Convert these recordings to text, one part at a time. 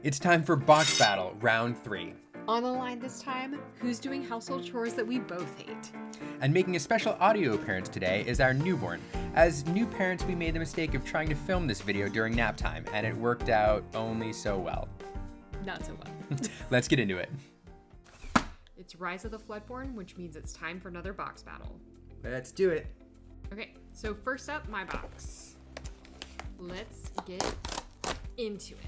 It's time for Box Battle, Round 3. On the line this time, who's doing household chores that we both hate? And making a special audio appearance today is our newborn. As new parents, we made the mistake of trying to film this video during nap time, and it worked out only so well. Not so well. Let's get into it. It's Rise of the Floodborn, which means it's time for another box battle. Let's do it. Okay, so first up, my box. Let's get into it.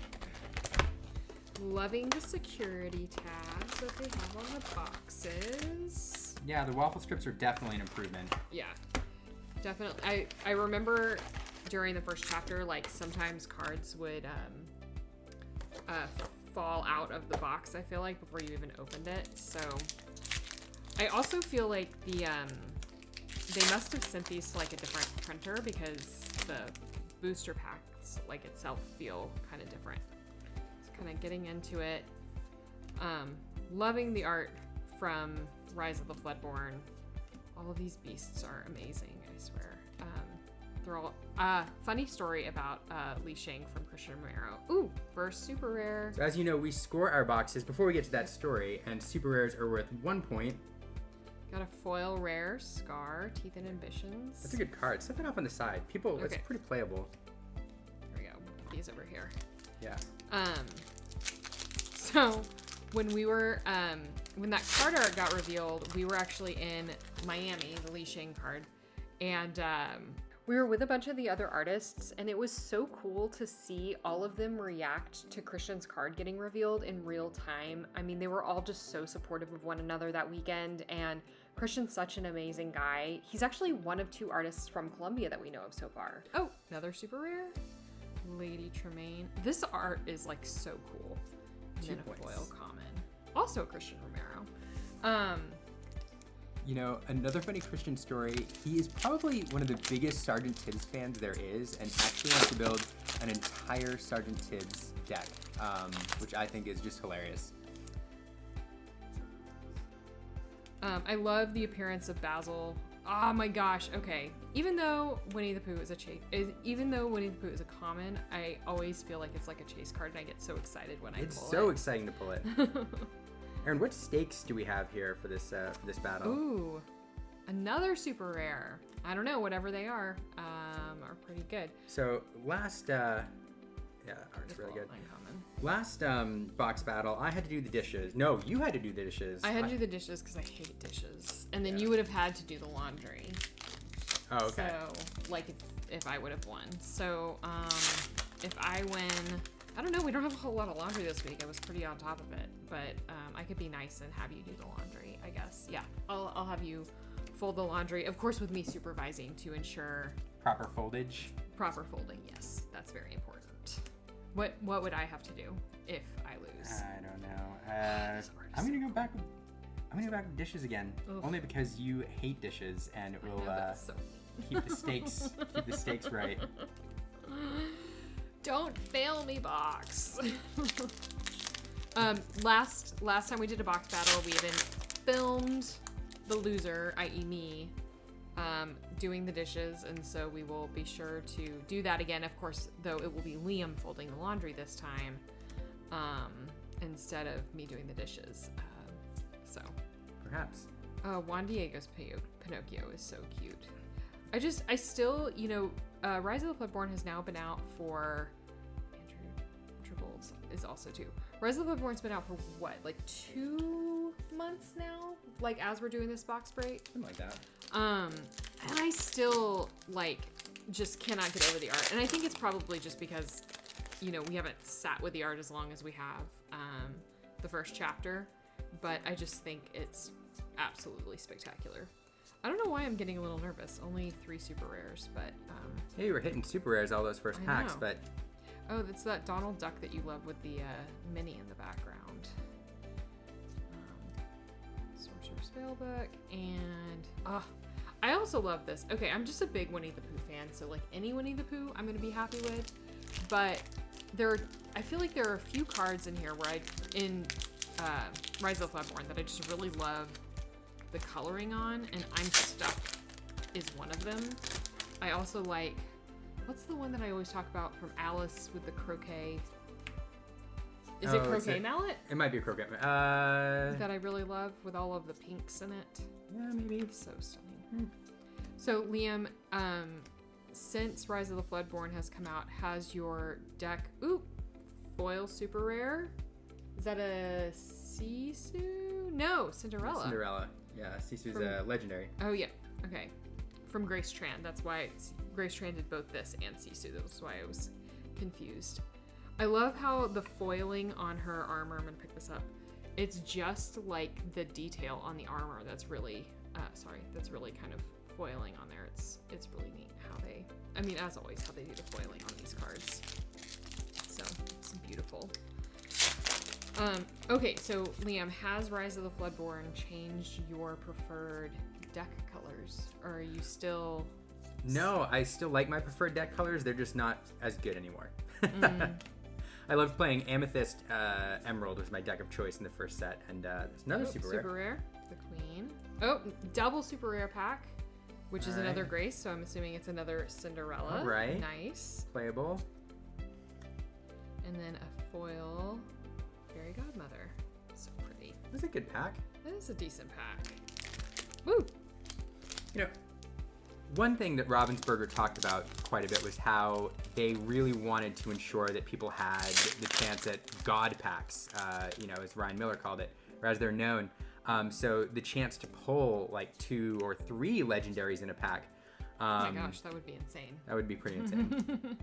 Loving the security tabs that they have on the boxes. Yeah, the waffle strips are definitely an improvement. Yeah, definitely. I remember during the first chapter, like sometimes cards would fall out of the box, I feel like, before you even opened it. So I also feel like they must have sent these to like a different printer because the booster packs like itself feel kind of different. Kind of getting into it. Loving the art from Rise of the Floodborn. All of these beasts are amazing, I swear. They're all funny story about Li Sheng from Christian Romero. Ooh, first super rare. So as you know, we score our boxes before we get to that story, and super rares are worth 1 point. Got a foil rare, Scar, Teeth and Ambitions. That's a good card. Set that off on the side. People, Okay. It's pretty playable. There we go. These over here. Yeah. So when we were, when that card art got revealed, we were actually in Miami, the Li Sheng card, and we were with a bunch of the other artists, and it was so cool to see all of them react to Christian's card getting revealed in real time. I mean, they were all just so supportive of one another that weekend, and Christian's such an amazing guy. He's actually one of 2 artists from Colombia that we know of so far. Oh, another super rare. Lady Tremaine. This art is like so cool. And 2 then a points. foil common. Also Christian Romero. You know, another funny Christian story, he is probably one of the biggest Sergeant Tibbs fans there is, and actually wants to build an entire Sergeant Tibbs deck, which I think is just hilarious. I love the appearance of Basil. Oh my gosh, okay. Even though Winnie the Pooh is a common, I always feel like it's like a chase card, and I get so excited when I pull it. It's so exciting to pull it. Erin, what stakes do we have here for this battle? Ooh, another super rare. I don't know, whatever they are pretty good. So last, art's really good. Uncommon. Last box battle, I had to do the dishes. No, you had to do the dishes. I had to do the dishes because I hate dishes, and then Yeah. you would have had to do the laundry. Oh, okay. So, like, if I would have won. So, if I win, I don't know. We don't have a whole lot of laundry this week. I was pretty on top of it, but I could be nice and have you do the laundry, I guess. Yeah, I'll have you fold the laundry, of course, with me supervising to ensure Proper foldage. proper folding. Yes, that's very important. What would I have to do if I lose? I don't know. I'm gonna go back with dishes again, Ugh. only because you hate dishes, and it will I know, that's so... keep the stakes right. Don't fail me, box. Last time we did a box battle, we even filmed the loser, i.e. me, doing the dishes, and so we will be sure to do that again. Of course, though, it will be Liam folding the laundry this time, instead of me doing the dishes. So Perhaps. Juan Diego's Pinocchio is so cute. I still, Rise of the Floodborn has now been out for, Andrew Tribolds is also 2. Rise of the Floodborn's been out for what, like 2 months now? Like, as we're doing this box break? Something like that. And I still, like, just cannot get over the art. And I think it's probably just because, we haven't sat with the art as long as we have the first chapter. But I just think it's absolutely spectacular. I don't know why I'm getting a little nervous. Only 3 super rares, but... Yeah, you were hitting super rares all those first packs, know. but... Oh, that's that Donald Duck that you love with the mini in the background. Sorcerer's Spellbook, and... I also love this. Okay, I'm just a big Winnie the Pooh fan, so like any Winnie the Pooh I'm going to be happy with. But I feel like there are a few cards in here where in Rise of the Floodborn that I just really love the coloring on, and I'm Stuck is one of them. I also like, what's the one that I always talk about from Alice with the croquet? Is it Croquet Mallet? It might be a Croquet. That I really love with all of the pinks in it. Yeah, maybe. So stunning. So Liam, since Rise of the Floodborn has come out, has your deck foil super rare? Is that a Sisu? No, Cinderella. Cinderella. Yeah, Sisu's legendary. Oh yeah. Okay. From Grace Tran. That's why Grace Tran did both this and Sisu. That's why I was confused. I love how the foiling on her armor, I'm gonna pick this up. It's just like the detail on the armor that's really, that's really kind of foiling on there. It's really neat how they, I mean, as always, how they do the foiling on these cards. So it's beautiful. Okay, so Liam, has Rise of the Floodborn changed your preferred deck colors, or are you still? No, I still like my preferred deck colors. They're just not as good anymore. I loved playing Amethyst Emerald was my deck of choice in the first set, and there's another super rare. The Queen. Oh, double super rare pack, which is another Grace, so I'm assuming it's another Cinderella. All right. Nice. Playable. And then a foil Fairy Godmother. So pretty. This is a good pack. That is a decent pack. Woo! You know, one thing that Ravensburger talked about quite a bit was how they really wanted to ensure that people had the chance at God packs, as Ryan Miller called it, or as they're known. So the chance to pull like 2 or 3 legendaries in a pack. Oh my gosh, that would be insane. That would be pretty insane.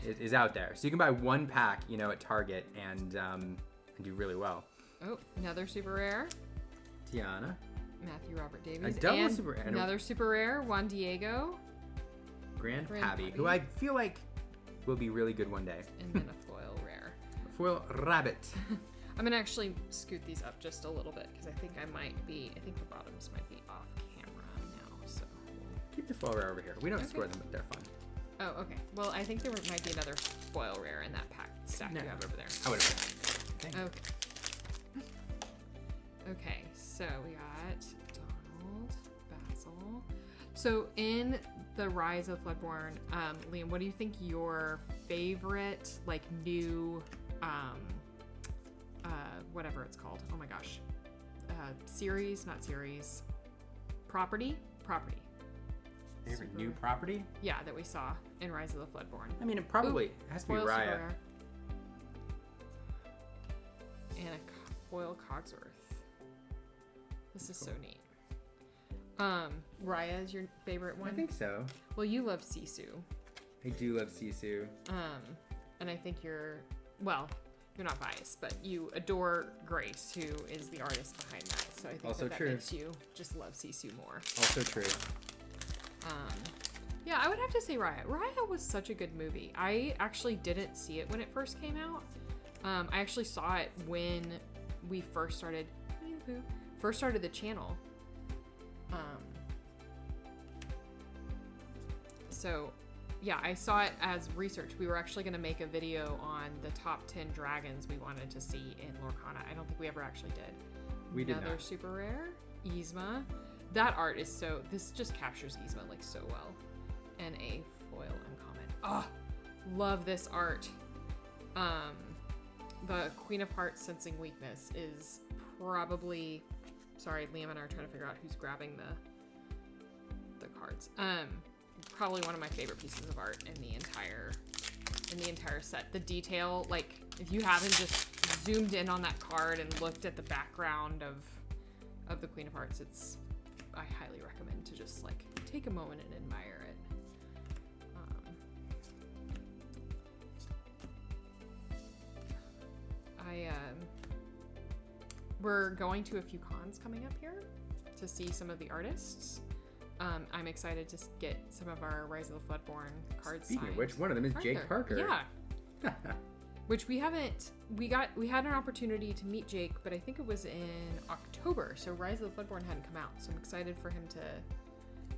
It is out there. So you can buy 1 pack, at Target and do really well. Oh, another super rare. Tiana. Matthew Robert Davies. A double and super rare. Another super rare, Juan Diego. Grand Pabbie, who I feel like will be really good one day. And then a foil rare. A foil rabbit. I'm going to actually scoot these up just a little bit because I think the bottoms might be off camera now. So keep the foil rare over here. We don't score them, but they're fun. Oh, okay. Well, I think there might be another foil rare in that pack stack you have over there. I would have. Okay. Okay, so we got Donald, Basil. So in the Rise of Floodborn, Liam, what do you think your favorite, like, new, whatever it's called? Oh my gosh. Property? Favorite new property? Yeah, that we saw in Rise of the Floodborn. I mean, it has to be Raya. And a foil Cogsworth. This is so neat. Raya is your favorite one? I think so. Well, you love Sisu. I do love Sisu. And I think you're not biased, but you adore Grace, who is the artist behind that. So I think also that makes you just love Sisu more. Also true. Yeah, I would have to say Raya. Raya was such a good movie. I actually didn't see it when it first came out. I actually saw it when we first started the channel. So yeah, I saw it as research. We were actually going to make a video on the top 10 dragons we wanted to see in Lorcana. I don't think we ever actually did. We did Another not. super rare, Yzma. That art is this just captures Yzma like so well. And a foil uncommon. Oh, love this art. The Queen of Hearts Sensing Weakness is probably, sorry, Liam and I are trying to figure out who's grabbing the cards. Probably one of my favorite pieces of art in the entire set. The detail, like if you haven't just zoomed in on that card and looked at the background of the Queen of Hearts, I highly recommend to just like take a moment and admire it. We're going to a few cons coming up here to see some of the artists. I'm excited to get some of our Rise of the Floodborn cards Speaking signed. of which, one of them is Jake Parker. Yeah. Which we had an opportunity to meet Jake, but I think it was in October, so Rise of the Floodborn hadn't come out. So I'm excited for him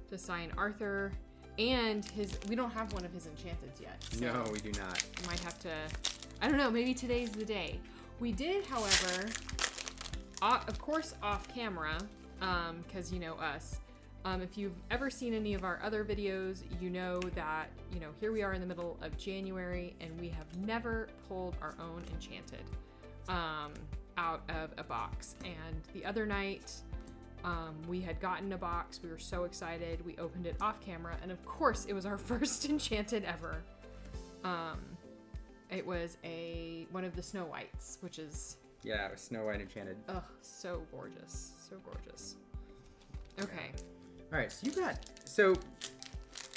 to sign Arthur and we don't have one of his Enchanteds yet. So no, we do not. we might have to, I don't know, maybe today's the day. We did, however, of course off camera, because you know us. If you've ever seen any of our other videos, you know that, here we are in the middle of January and we have never pulled our own Enchanted. out of a box. And the other night, we had gotten a box. We were so excited. We opened it off camera, and of course, it was our first enchanted ever. It was one of the Snow Whites, which is... Yeah, it was Snow White enchanted. Ugh, so gorgeous. So gorgeous. Okay. All right, so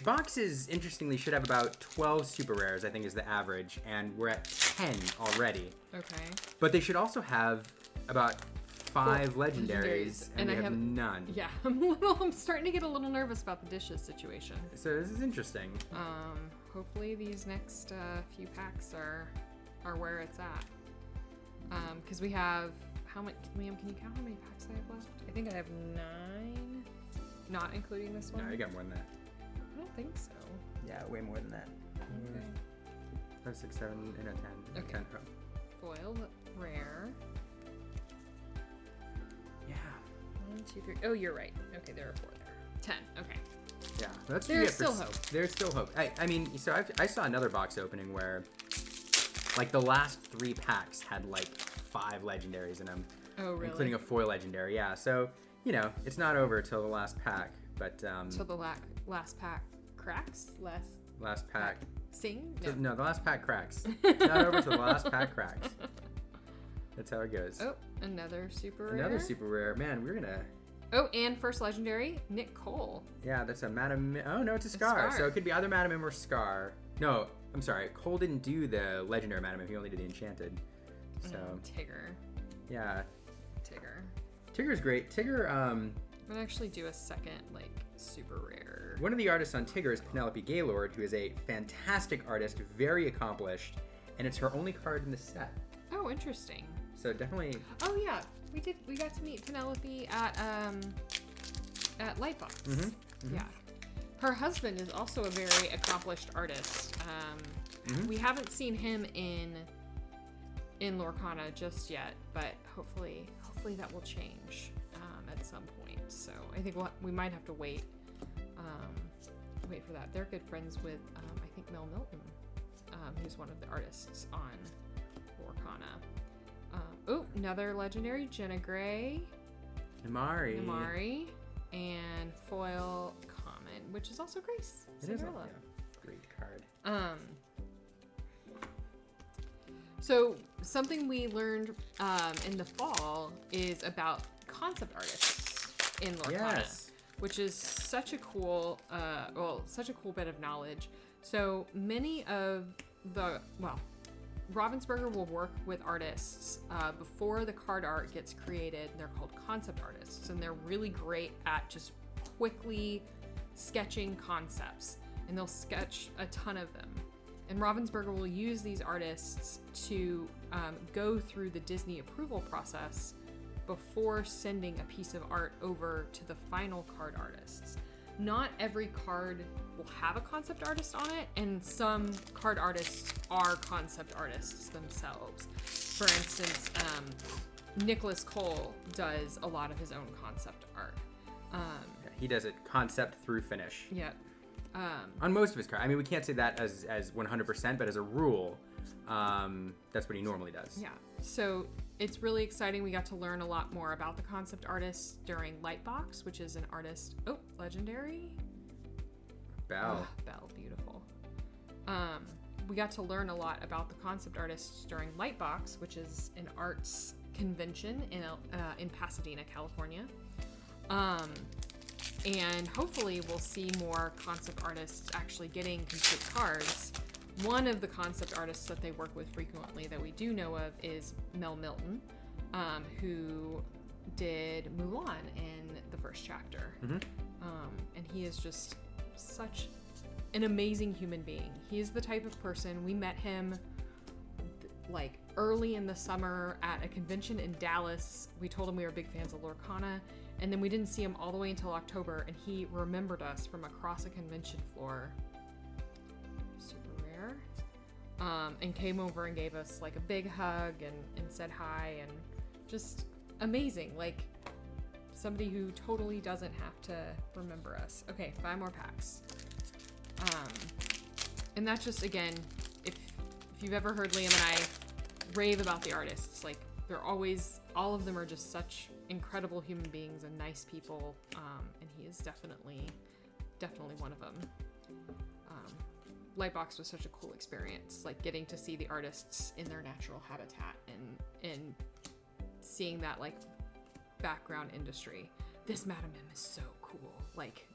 boxes, interestingly, should have about 12 super rares, I think is the average, and we're at 10 already. Okay. But they should also have about 5 legendaries, and we have none. Yeah, I'm starting to get a little nervous about the dishes situation. So this is interesting. Hopefully these next few packs are where it's at. Because we have, how many, Liam, can you count how many packs I have left? I think I have 9, not including this one. No, you got more than that. I don't think so. Yeah, way more than that. Okay. 5, 6, 7, and a 10. Okay. 10. Oh. Foil, rare. Yeah. 1, 2, 3. Oh, you're right. Okay, there are 4 there. 10. Okay. Yeah, that's There's still hope. There's still hope. I mean, so I saw another box opening where, like, the last 3 packs had like 5 legendaries in them. Oh, really? Including a foil legendary. Yeah. So it's not over till the last pack, but So the last pack cracks. last pack. Sing? No, the last pack cracks. It's not over till the last pack cracks. That's how it goes. Oh, another super rare. Another super rare. Man, we're gonna. Oh, and first legendary, Nick Cole. Yeah, that's a Madam. Oh no, it's a Scar. So it could be either Madam Mim or Scar. No, I'm sorry. Cole didn't do the legendary Madam Mim. He only did the enchanted. So. Tigger. Yeah. Tigger. Tigger's great. Tigger. I'm gonna actually do a second super rare. One of the artists on Tigger is Penelope Gaylord, who is a fantastic artist, very accomplished, and it's her only card in the set. Oh, interesting. So definitely. Oh yeah, we got to meet Penelope at Lightbox. Mm-hmm. Mm-hmm. Yeah. Her husband is also a very accomplished artist. We haven't seen him in Lorcana just yet, but hopefully that will change at some point. So I think we might have to wait for that. They're good friends with I think Mel Milton, who's one of the artists on Lorcana. Another legendary, Jenna Gray, Namari, and foil common, which is also Grace. It is a great card. So something we learned in the fall is about concept artists in Lorcana, which is such a cool, bit of knowledge. So many of Ravensburger will work with artists before the card art gets created. They're called concept artists, and they're really great at just quickly sketching concepts, and they'll sketch a ton of them. And Ravensburger will use these artists to go through the Disney approval process before sending a piece of art over to the final card artists. Not every card will have a concept artist on it, and some card artists are concept artists themselves. For instance, Nicholas Cole does a lot of his own concept art. He does it concept through finish. Yep. On most of his cards. I mean, we can't say that as 100%, but as a rule, that's what he normally does. Yeah. So it's really exciting. We got to learn a lot more about the concept artists during Lightbox, which is an artist. Oh, legendary. Belle. Belle, beautiful. We got to learn a lot about the concept artists during Lightbox, which is an arts convention in Pasadena, California. And hopefully we'll see more concept artists actually getting complete cards. One of the concept artists that they work with frequently that we do know of is Mel Milton, who did Mulan in the first chapter. Mm-hmm. And he is just such an amazing human being. He is the type of person, we met him early in the summer at a convention in Dallas. We told him we were big fans of Lorcana, and then we didn't see him all the way until October, and he remembered us from across a convention floor. Super rare. And came over and gave us a big hug and said hi, and just amazing. Somebody who totally doesn't have to remember us. Okay, 5 more packs. And that's just, again, if you've ever heard Liam and I rave about the artists. Like, they're always, all of them are just such incredible human beings and nice people. And he is definitely one of them. Lightbox was such a cool experience, like getting to see the artists in their natural habitat and seeing that like background industry. This Madame Mim is so cool. Like,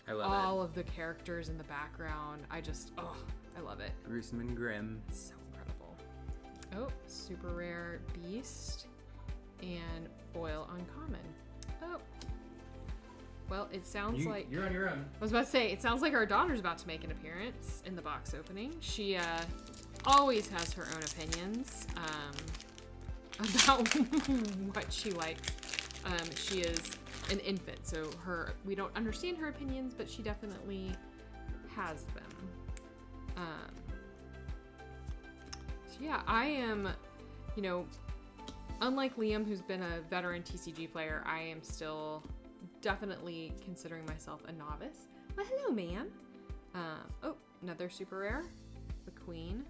I love all of the characters in the background. I love it. Gruesome and grim. So incredible. Oh, super rare beast and foil uncommon. Oh. Well, it sounds like... You're on your own. I was about to say, it sounds like our daughter's about to make an appearance in the box opening. She always has her own opinions about what she likes. She is an infant, so we don't understand her opinions, but she definitely has them. So yeah, I am, unlike Liam, who's been a veteran TCG player, I am still definitely considering myself a novice. Well, hello, ma'am. Oh, another super rare, the Queen.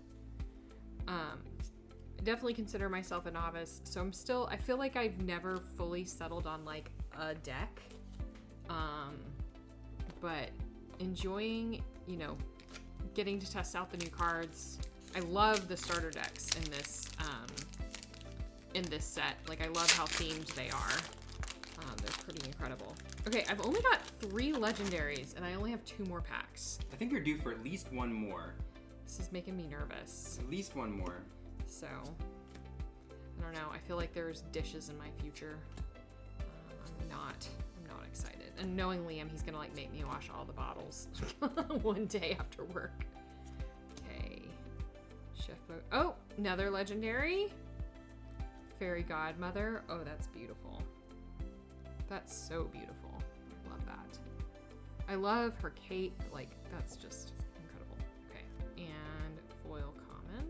Definitely consider myself a novice, so I feel like I've never fully settled on like a deck. But enjoying, getting to test out the new cards. I love the starter decks in this set. Like, I love how themed they are. They're pretty incredible. Okay, I've only got 3 legendaries, and I only have 2 more packs. I think you're due for at least one more. This is making me nervous. At least one more. So, I don't know. I feel like there's dishes in my future. I'm not excited. And knowing Liam, he's gonna like make me wash all the bottles one day after work. Okay. Chef Bo. Oh, another legendary. Fairy Godmother. Oh, that's beautiful. That's so beautiful. I love that. I love her cape. Like, that's just incredible. Okay. And foil common.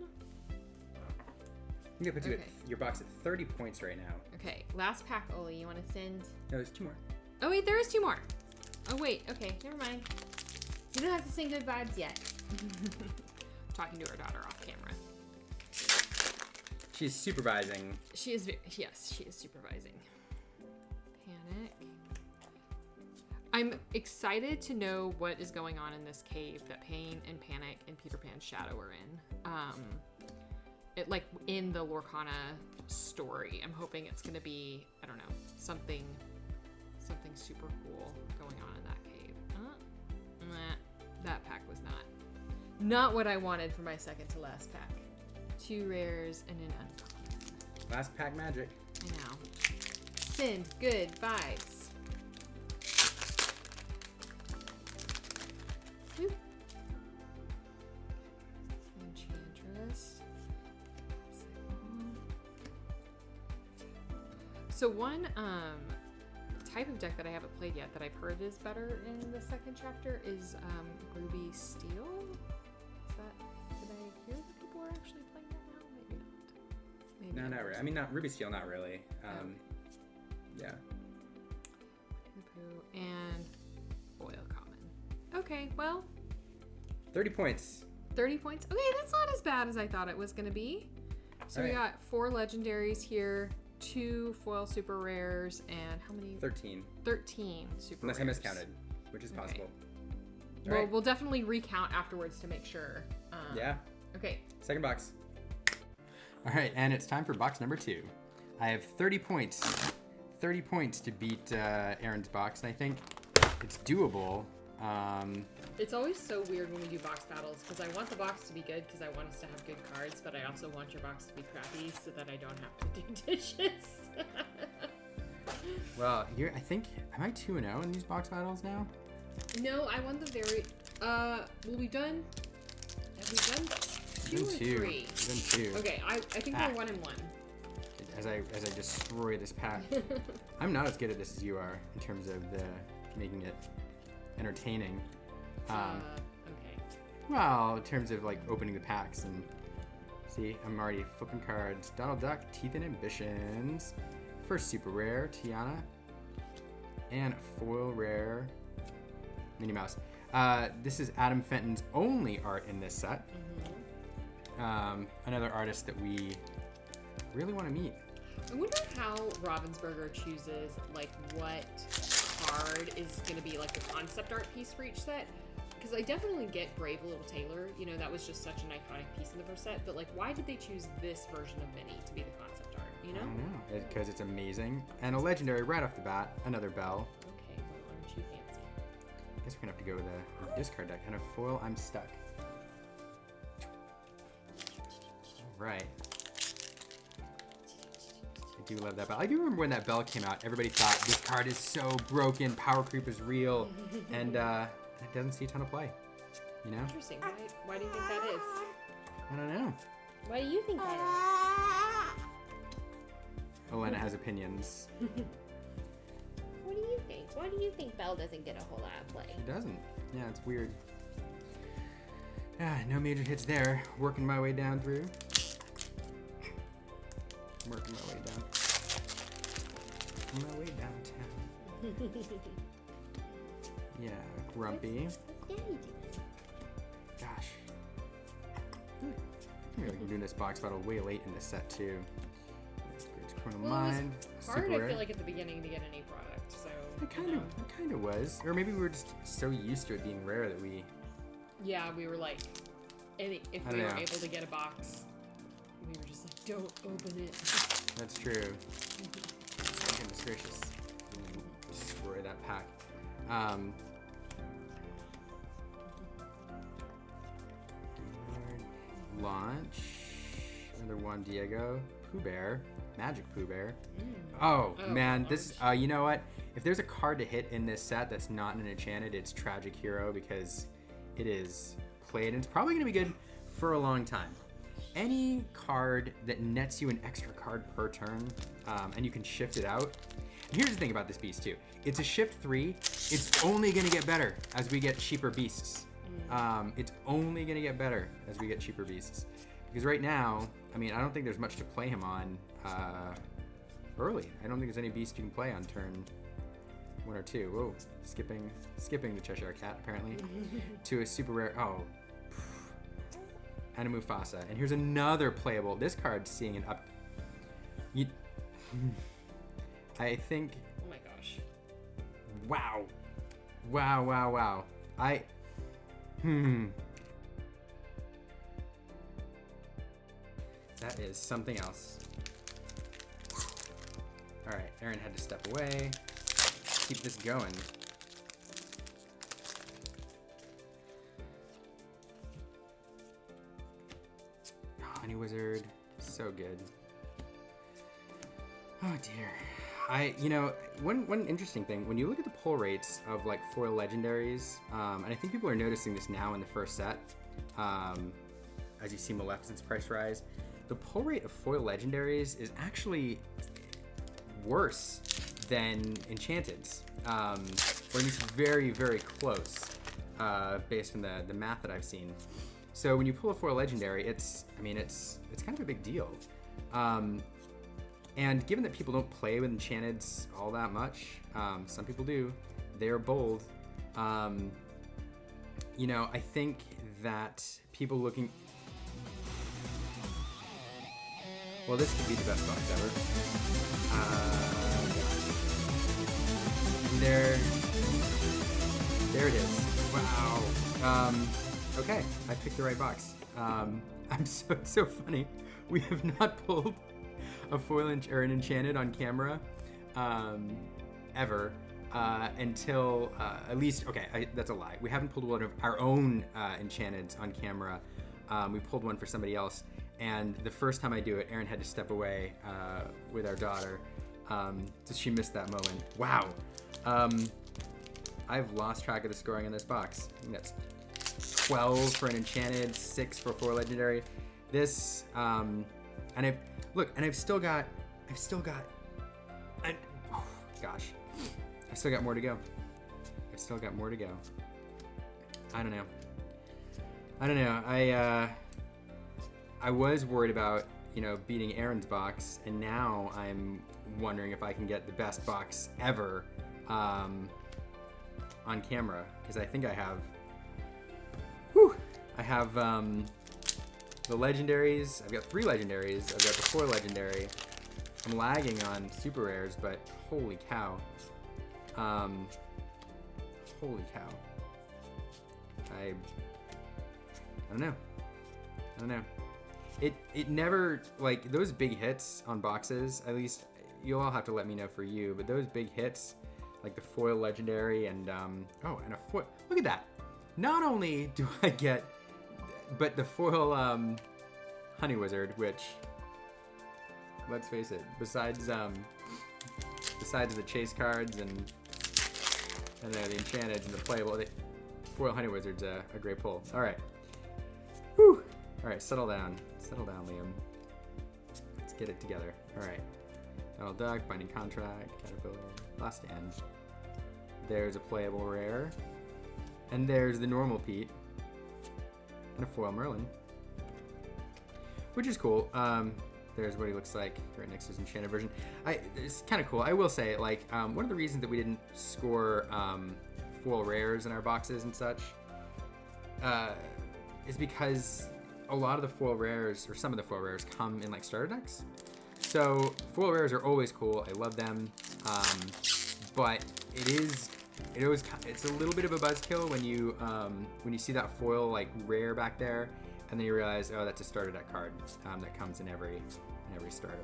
I'm gonna put your box at 30 points right now. Okay. Last pack, Oli. You want to send? No, there's 2 more. Oh, wait. There is 2 more. Oh, wait. Okay. Never mind. You don't have to sing good vibes yet. Talking to her daughter off camera. She's supervising. She is supervising. Panic. I'm excited to know what is going on in this cave that Pain and Panic and Peter Pan's Shadow are in. It like in the Lorcana story. I'm hoping it's gonna be, I don't know, something super cool going on in that cave. That pack was not what I wanted for my second to last pack. 2 rares and an uncommon. Last pack magic. I know. Send good vibes. Woo. Enchantress. So one type of deck that I haven't played yet that I've heard is better in the second chapter is Ruby Steel. Did I hear that people are actually playing that now? Maybe not. Maybe No, not really. I mean, not Ruby Steel, not really. Yeah. And foil common. Okay, well. 30 points. 30 points. Okay, that's not as bad as I thought it was going to be. So we got 4 legendaries here, 2 foil super rares, and how many? 13. 13 super Unless rares. I miscounted, which is possible. Well, we'll definitely recount afterwards to make sure. Yeah. Okay. Second box. All right, and it's time for box number 2. I have 30 points. 30 points to beat Erin's box, and I think it's doable. It's always so weird when we do box battles, because I want the box to be good because I want us to have good cards, but I also want your box to be crappy so that I don't have to do dishes. Well, I think, am I 2-0 in these box battles now? No, I won the very, have we done 2 or 3? We've done 2. Okay, I think we're 1-1. As I destroy this pack. I'm not as good at this as you are in terms of making it entertaining. Okay. Well, in terms of like opening the packs and see, I'm already flipping cards. Donald Duck, Teeth and Ambitions. First super rare, Tiana. And foil rare, Minnie Mouse. This is Adam Fenton's only art in this set. Mm-hmm. Another artist that we really want to meet. I wonder how Ravensburger chooses like what card is going to be like the concept art piece for each set. Because I definitely get Brave Little Tailor. You know, that was just such an iconic piece in the first set. But like, why did they choose this version of Minnie to be the concept art? You know? I don't know. Because it's amazing. And a legendary right off the bat. Another Belle. Okay, well, aren't you fancy? I guess we're going to have to go with a discard deck. And a foil, I'm stuck. Right. I do love that Belle. I do remember when that Belle came out, everybody thought this card is so broken, power creep is real, and it doesn't see a ton of play. You know? Interesting. Why do you think that is? I don't know. Why do you think that Elena has opinions. is? What do you think? Why do you think Belle doesn't get a whole lot of play? She doesn't. Yeah, it's weird. No major hits there. Working my way down through. Working my way down. My way downtown. Yeah, grumpy. Gosh. We're doing this box battle way late in the set too. It's Criminal Mind. It was hard, Super I feel rare. like, at the beginning to get any product, so... It kind of was. Or maybe we were just so used to it being rare that we... Yeah, we were like... If I we don't were know. able to get a box, we were just like, don't open it. That's true. Goodness gracious. Destroy that pack. Launch. Another Juan Diego. Pooh Bear. Magic Pooh Bear. Oh, man. This is, you know what? If there's a card to hit in this set that's not an enchanted, it's Tragic Hero because it is played and it's probably going to be good for a long time. Any card that nets you an extra card per turn, and you can shift it out. And here's the thing about this beast too. It's a shift 3. It's only going to get better as we get cheaper beasts. It's only going to get better as we get cheaper beasts. Because right now, I mean, I don't think there's much to play him on early. I don't think there's any beast you can play on turn 1 or 2. Whoa, skipping the Cheshire Cat apparently to a super rare. Oh. And a Mufasa. And here's another playable. This card's seeing an up. I think. Oh my gosh. Wow. Wow. That is something else. All right, Erin had to step away. Keep this going. Honey Wizard, so good. Oh dear. One interesting thing, when you look at the pull rates of like foil legendaries, and I think people are noticing this now in the first set, as you see Maleficent's price rise, the pull rate of foil legendaries is actually worse than Enchanted's, or at least very, very close, based on the math that I've seen. So when you pull a foil legendary, it's kind of a big deal. And given that people don't play with Enchanteds all that much, some people do, they're bold. I think that people looking... Well, this could be the best box ever. There it is. Wow. Okay, I picked the right box. It's so funny. We have not pulled a foil or an enchanted on camera ever until at least, that's a lie. We haven't pulled one of our own enchanteds on camera. We pulled one for somebody else, and the first time I do it, Erin had to step away with our daughter, so she missed that moment. Wow. I've lost track of the scoring in this box. I think that's 12 for an enchanted, 6 for a foil legendary. This, and I've still got I've still got more to go. I don't know. I was worried about, beating Erin's box, and now I'm wondering if I can get the best box ever on camera, because I think I have the legendaries. I've got 3 legendaries. I've got the 4 legendary. I'm lagging on super rares, but holy cow. Holy cow. I don't know. I don't know. It never, like, those big hits on boxes, at least you'll all have to let me know for you, but those big hits, like the foil legendary and, oh, and a foil, look at that. Not only do I get, but the foil, Honey Wizard, which, let's face it, besides the chase cards and the enchanted and the playable, the foil Honey Wizard's a great pull. All right. Whew. All right, settle down. Settle down, Liam. Let's get it together. All right. Donald Duck, Binding Contract, Caterpillar, Last Stand. There's a playable rare. And there's the normal Pete. And a foil Merlin. Which is cool. There's what he looks like right next to his enchanted version. It's kind of cool. I will say, like, one of the reasons that we didn't score foil rares in our boxes and such is because a lot of the foil rares, or some of the foil rares, come in like starter decks. So foil rares are always cool. I love them, but it's a little bit of a buzzkill when you see that foil like rare back there, and then you realize, oh, that's a starter deck card that comes in every starter.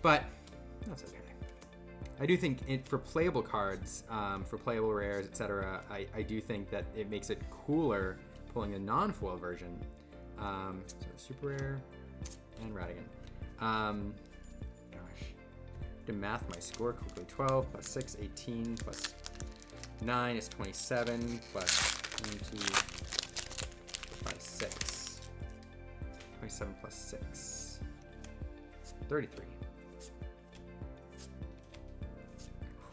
But that's okay. I do think for playable cards, for playable rares, etc., I do think that it makes it cooler pulling a non-foil version. So super rare and Radigan. Gosh, to math my score quickly. 12 plus 6, 18 plus 9 is 27 plus 20 plus 6. 27 plus 6. 33.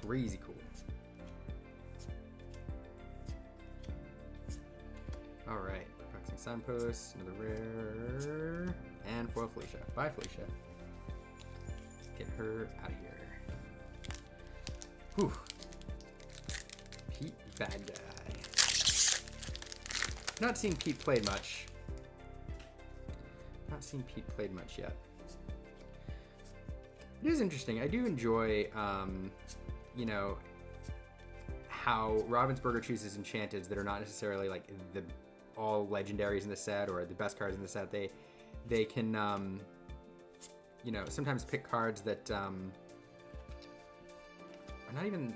Crazy cool. All right, Perplexing Signpost, another rare, and foil Felicia. Bye, Felicia. Get her out of here. Whew. Pete, bad guy. Not seen Pete played much. Not seen Pete played much yet. It is interesting. I do enjoy, you know, how Ravensburger chooses enchanteds that are not necessarily like the all legendaries in the set or the best cards in the set. They can, you know, sometimes pick cards that are not even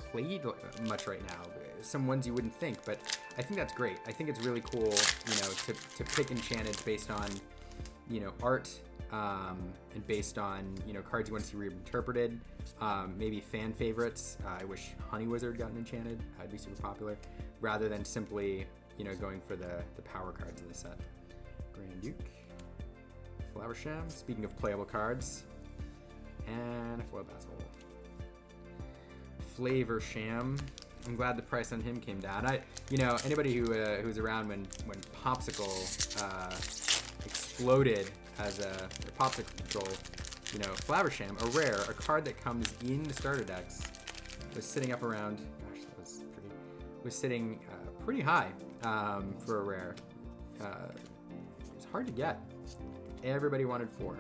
played much right now. Some ones you wouldn't think, but I think that's great. I think it's really cool, you know, to pick enchanteds based on, you know, art, and based on, you know, cards you want to see reinterpreted, maybe fan favorites. I wish Honey Wizard got an enchanted. I'd be super popular, rather than simply, you know, going for the power cards in the set. Grand Duke, Flower Sham, speaking of playable cards, and a foil Basil. Flavor Sham. I'm glad the price on him came down. You know, anybody who was around when Popsicle exploded as a Popsicle control, you know, Flower Sham, a rare, a card that comes in the starter decks, was sitting up around. Gosh, that was pretty. Was sitting pretty high for a rare. It's hard to get. Everybody wanted 4.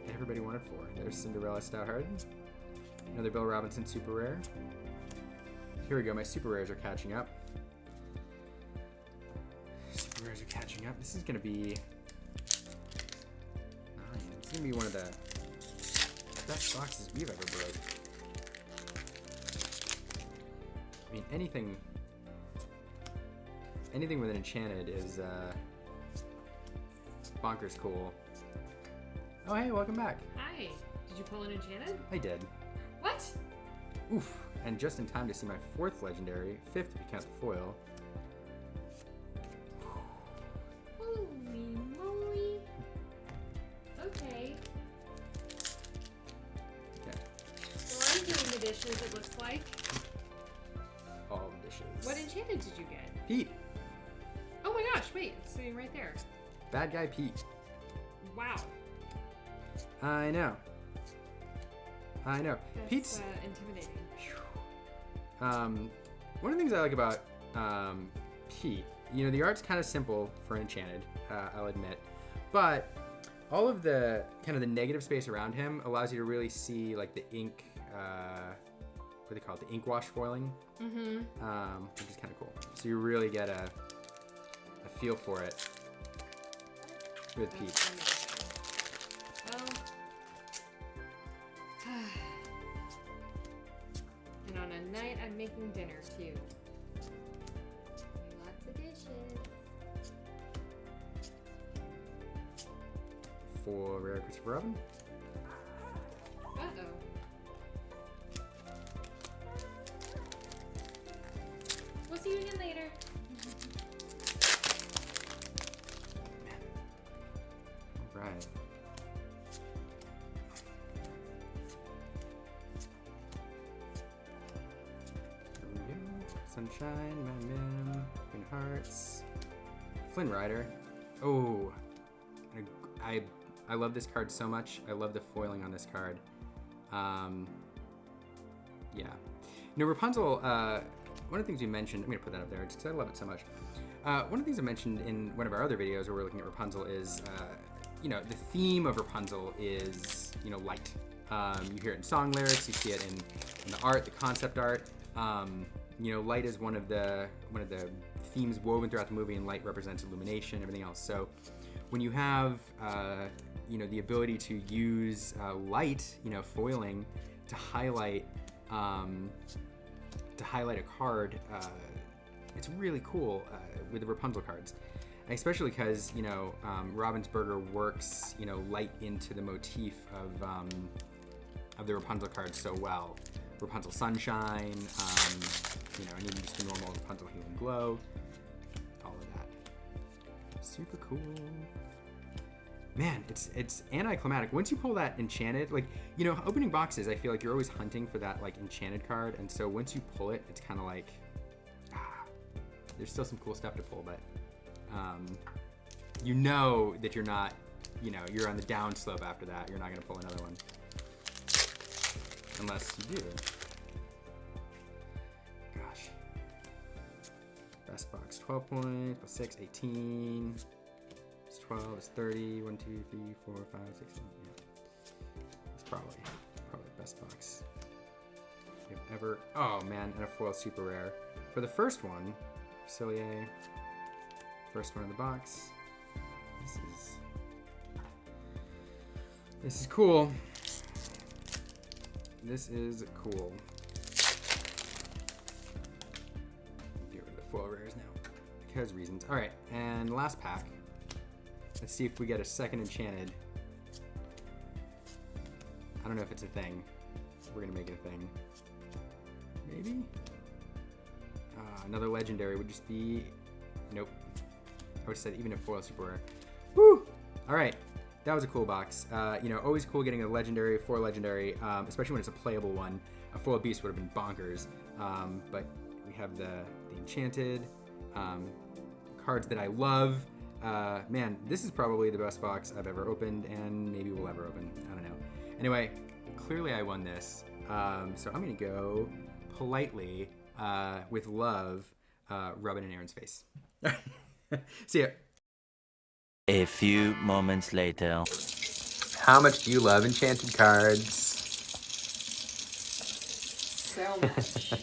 Everybody wanted 4. There's Cinderella Stoutheart. Another Bill Robinson super rare. Here we go. My super rares are catching up. Super rares are catching up. This is going to be 9. It's going to be one of the best boxes we've ever broke. I mean, anything with an enchanted is bonkers cool. Oh, hey, welcome back. Hi. Did you pull an enchanted? I did. What? Oof. And just in time to see my 4th legendary, 5th if you count the foil. Holy moly. Okay. So I'm doing the dishes, it looks like. All the dishes. What enchanted did you get? Pete. Oh my gosh, wait, it's sitting right there. Bad guy Pete. Wow. I know. That's, Pete's intimidating. one of the things I like about You know, the art's kind of simple for Enchanted, I'll admit, but all of the kind of the negative space around him allows you to really see like the ink, what do they call it, the ink wash foiling, which is kind of cool. So you really get a feel for it with Pete. And on a night, I'm making dinner too. Lots of dishes. For Rare Christopher Robin. Uh-oh. We'll see you again later. All right. There we go. Sunshine, Mim, Queen Hearts, Flynn Rider. Oh, I love this card so much. I love the foiling on this card. Yeah. You know, Rapunzel, one of the things we mentioned, I'm going to put that up there just because I love it so much. One of the things I mentioned in one of our other videos where we're looking at Rapunzel is, you know, the theme of Rapunzel is, you know, light. You hear it in song lyrics, you see it in the art, the concept art. You know, light is one of the themes woven throughout the movie, and light represents illumination, everything else. So when you have, you know, the ability to use light, you know, foiling to highlight a card, it's really cool with the Rapunzel cards, especially because, you know, Ravensburger works, you know, light into the motif of the Rapunzel cards so well. Rapunzel Sunshine, you know, and even just the normal Rapunzel Healing Glow, all of that. Super cool. Man, it's anticlimactic. Once you pull that Enchanted, like, you know, opening boxes, I feel like you're always hunting for that, like, Enchanted card, and so once you pull it, it's kind of like, there's still some cool stuff to pull, but you know that you're not, you know, you're on the down slope after that. You're not going to pull another one. Unless you do. Gosh. Best box, 12 points, plus 6, 18. It's 12, it's 30, 1, 2, 3, 4, 5, 6, 7, yeah. It's probably the best box you've ever, oh man, and a foil super rare. For the first one, Facilier, first one in the box. This is cool. This is cool. Get rid of the foil rares now, because reasons. All right, and last pack. Let's see if we get a second Enchanted. I don't know if it's a thing. We're gonna make it a thing. Maybe? Another Legendary would just be, nope. I would have said even a foil super rare. Woo! All right, that was a cool box. You know, always cool getting a Legendary, foil Legendary, especially when it's a playable one. A foil Beast would have been bonkers. But we have the Enchanted, cards that I love. Man, this is probably the best box I've ever opened, and maybe will ever open. I don't know. Anyway, clearly I won this. So I'm gonna go politely, with love, rub it in Erin's face. See ya. A few moments later. How much do you love Enchanted cards? So much.